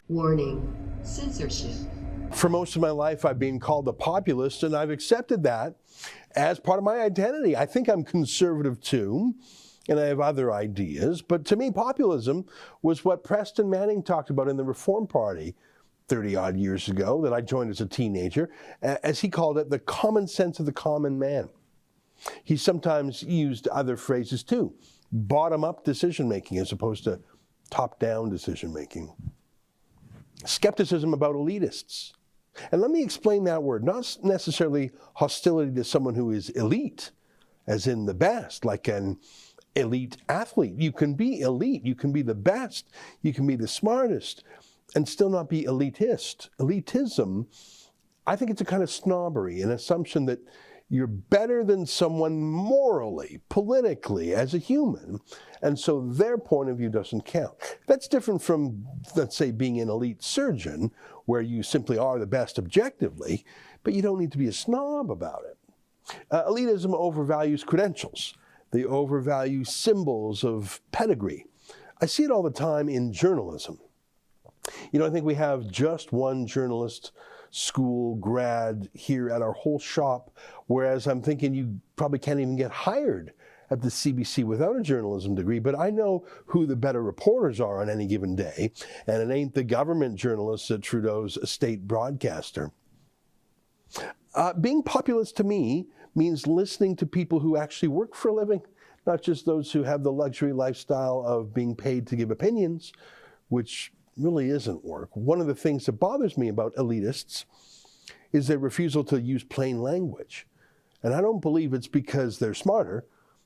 Warning, censorship. For most of my life, I've been called a populist, and I've accepted that as part of my identity. I think I'm conservative too, and I have other ideas. But to me, populism was what Preston Manning talked about in the Reform Party 30-odd years ago that I joined as a teenager, as he called it, the common sense of the common man. He sometimes used other phrases too, bottom-up decision-making as opposed to top-down decision-making. Skepticism about elitists. And let me explain that word, not necessarily hostility to someone who is elite, as in the best, like an elite athlete. You can be elite, you can be the best, you can be the smartest, and still not be elitist. Elitism, I think it's a kind of snobbery, an assumption that you're better than someone morally, politically, as a human, and so their point of view doesn't count. That's different from, let's say, being an elite surgeon, where you simply are the best objectively, but you don't need to be a snob about it. Elitism overvalues credentials. They overvalue symbols of pedigree. I see it all the time in journalism. You know, I think we have just one journalist school grad here at our whole shop, whereas I'm thinking you probably can't even get hired at the CBC without a journalism degree, but I know who the better reporters are on any given day, and it ain't the government journalists at Trudeau's state broadcaster. Being populist to me means listening to people who actually work for a living, not just those who have the luxury lifestyle of being paid to give opinions, which really isn't work. One of the things that bothers me about elitists is their refusal to use plain language. And I don't believe it's because they're smarter.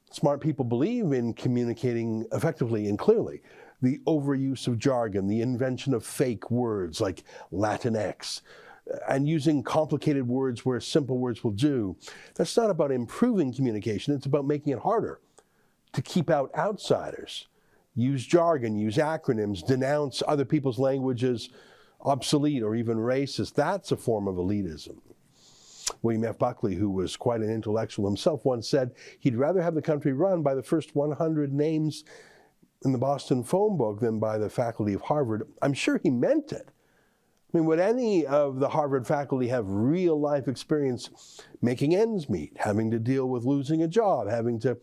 Smart people believe in communicating effectively and clearly. The overuse of jargon, the invention of fake words like Latinx, and using complicated words where simple words will do. That's not about improving communication, it's about making it harder to keep out outsiders. Use jargon, use acronyms, denounce other people's languages obsolete or even racist. That's a form of elitism. William F. Buckley, who was quite an intellectual himself, once said he'd rather have the country run by the first 100 names in the Boston phone book than by the faculty of Harvard. I'm sure he meant it. I mean, would any of the Harvard faculty have real life experience making ends meet, having to deal with losing a job, having to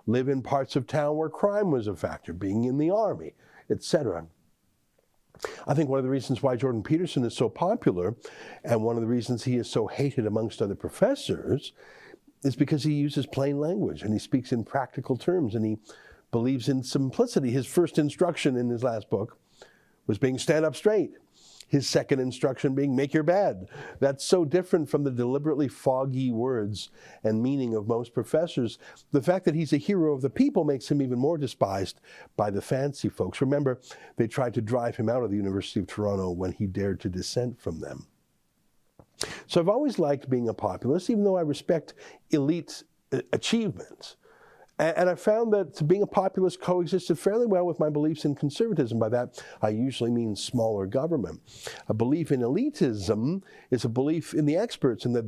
live in parts of town where crime was a factor, being in the army, etc.? I think one of the reasons why Jordan Peterson is so popular, and one of the reasons he is so hated amongst other professors, is because he uses plain language and he speaks in practical terms and he believes in simplicity. His first instruction in his last book was being stand up straight. His second instruction being make your bed. That's so different from the deliberately foggy words and meaning of most professors. The fact that he's a hero of the people makes him even more despised by the fancy folks. Remember, they tried to drive him out of the University of Toronto when he dared to dissent from them. So I've always liked being a populist, even though I respect elite achievements. And I found that being a populist coexisted fairly well with my beliefs in conservatism. By that, I usually mean smaller government. A belief in elitism is a belief in the experts, and that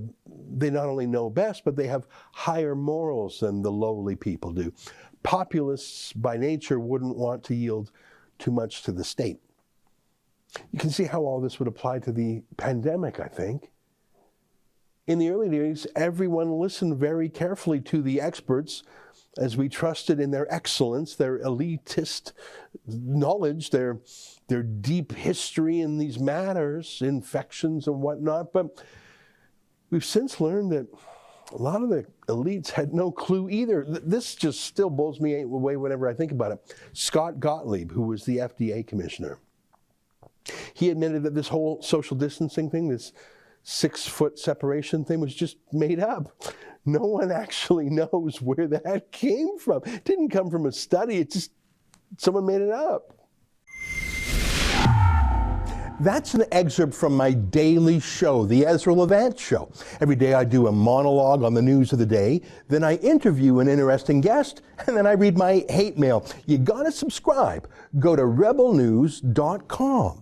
they not only know best, but they have higher morals than the lowly people do. Populists, by nature, wouldn't want to yield too much to the state. You can see how all this would apply to the pandemic, I think. In the early days, everyone listened very carefully to the experts, as we trusted in their excellence, their elitist knowledge, their deep history in these matters, infections and whatnot. But we've since learned that a lot of the elites had no clue either. This just still blows me away whenever I think about it. Scott Gottlieb, who was the FDA commissioner, he admitted that this whole social distancing thing, this 6-foot separation thing, was just made up. No one actually knows where that came from. It didn't come from a study, it just, someone made it up. That's an excerpt from my daily show, the Ezra Levant Show. Every day I do a monologue on the news of the day, then I interview an interesting guest, and then I read my hate mail. You gotta subscribe. Go to rebelnews.com.